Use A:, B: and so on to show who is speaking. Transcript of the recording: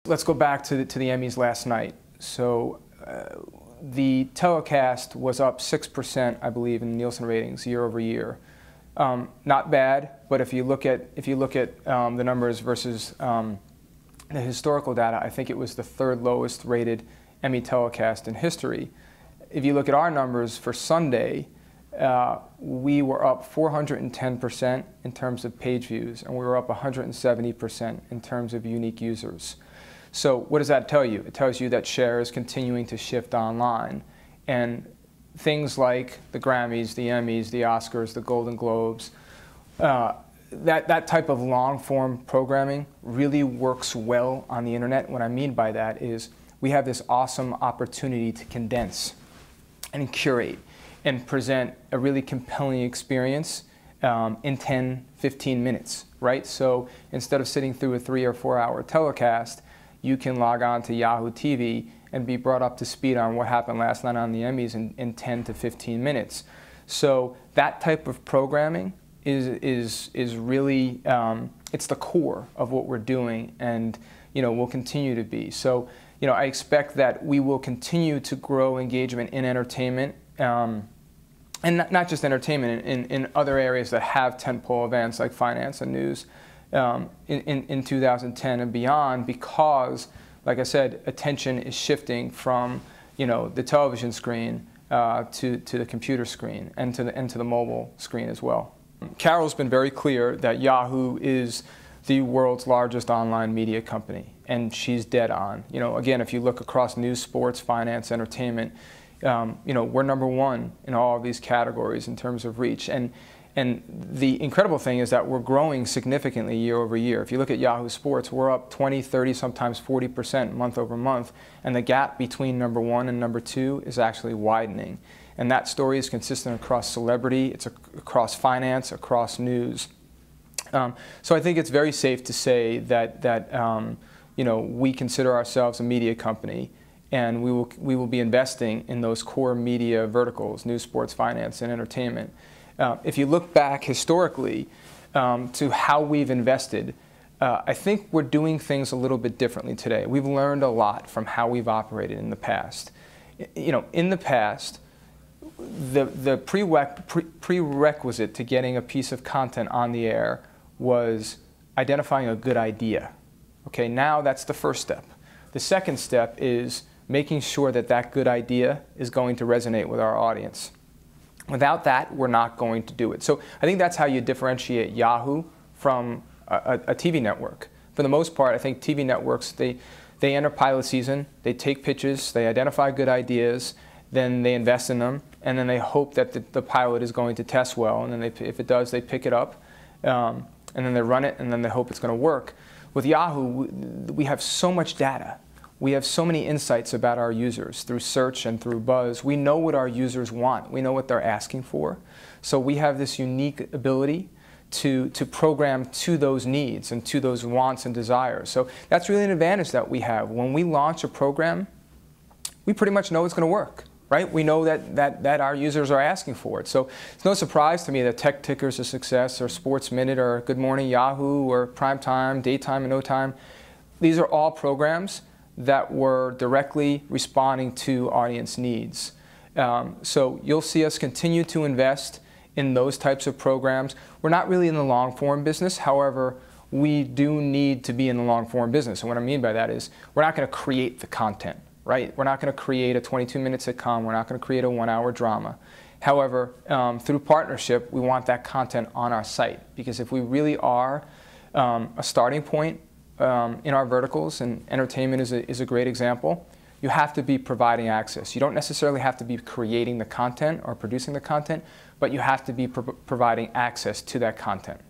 A: Let's go back to the Emmys last night. So the telecast was up 6%, I believe, in Nielsen ratings year over year. Not bad, but if you look at the numbers versus the historical data, I think it was the third lowest rated Emmy telecast in history. If you look at our numbers for Sunday, we were up 410% in terms of page views, and we were up 170% in terms of unique users. So what does that tell you? It tells you that share is continuing to shift online. And things like the Grammys, the Emmys, the Oscars, the Golden Globes, that type of long-form programming really works well on the internet. What I mean by that is we have this awesome opportunity to condense and curate and present a really compelling experience in 10, 15 minutes, right? So instead of sitting through a 3 or 4 hour telecast, you can log on to Yahoo TV and be brought up to speed on what happened last night on the Emmys in 10 to 15 minutes. So that type of programming is really, it's the core of what we're doing, and will continue to be. So I expect that we will continue to grow engagement in entertainment, and not just entertainment, in other areas that have tentpole events like finance and news in 2010 and beyond, because, like I said, attention is shifting from the television screen to the computer screen and to the mobile screen as well. Carol's been very clear that Yahoo is the world's largest online media company, and she's dead on. Again, if you look across news, sports, finance, entertainment, we're number one in all of these categories in terms of reach. And the incredible thing is that we're growing significantly year over year. If you look at Yahoo Sports, we're up 20, 30, sometimes 40% month over month, and the gap between number one and number two is actually widening. And that story is consistent across celebrity, it's across finance, across news. So I think it's very safe to say that we consider ourselves a media company, and we will be investing in those core media verticals: news, sports, finance, and entertainment. If you look back historically to how we've invested, I think we're doing things a little bit differently today. We've learned a lot from how we've operated in the past. In the past, the prerequisite to getting a piece of content on the air was identifying a good idea. Okay, now that's the first step. The second step is making sure that that good idea is going to resonate with our audience. Without that, we're not going to do it. So I think that's how you differentiate Yahoo from a TV network. For the most part, I think TV networks, they enter pilot season, they take pitches, they identify good ideas, then they invest in them, and then they hope that the pilot is going to test well, and then if it does, they pick it up, and then they run it, and then they hope it's going to work. With Yahoo, we have so much data. We have so many insights about our users through search and through buzz. We know what our users want. We know what they're asking for. So we have this unique ability to program to those needs and to those wants and desires. So that's really an advantage that we have. When we launch a program, we pretty much know it's going to work, right? We know that our users are asking for it. So it's no surprise to me that Tech Ticker's a success, or Sports Minute, or Good Morning Yahoo, or Prime Time, Daytime, and No Time. These are all programs that were directly responding to audience needs. So you'll see us continue to invest in those types of programs. We're not really in the long-form business. However, we do need to be in the long-form business. And what I mean by that is we're not going to create the content, right? We're not going to create a 22-minute sitcom. We're not going to create a 1-hour drama. However, through partnership, we want that content on our site, because if we really are a starting point in our verticals, and entertainment is a great example, you have to be providing access. You don't necessarily have to be creating the content or producing the content, but you have to be providing access to that content.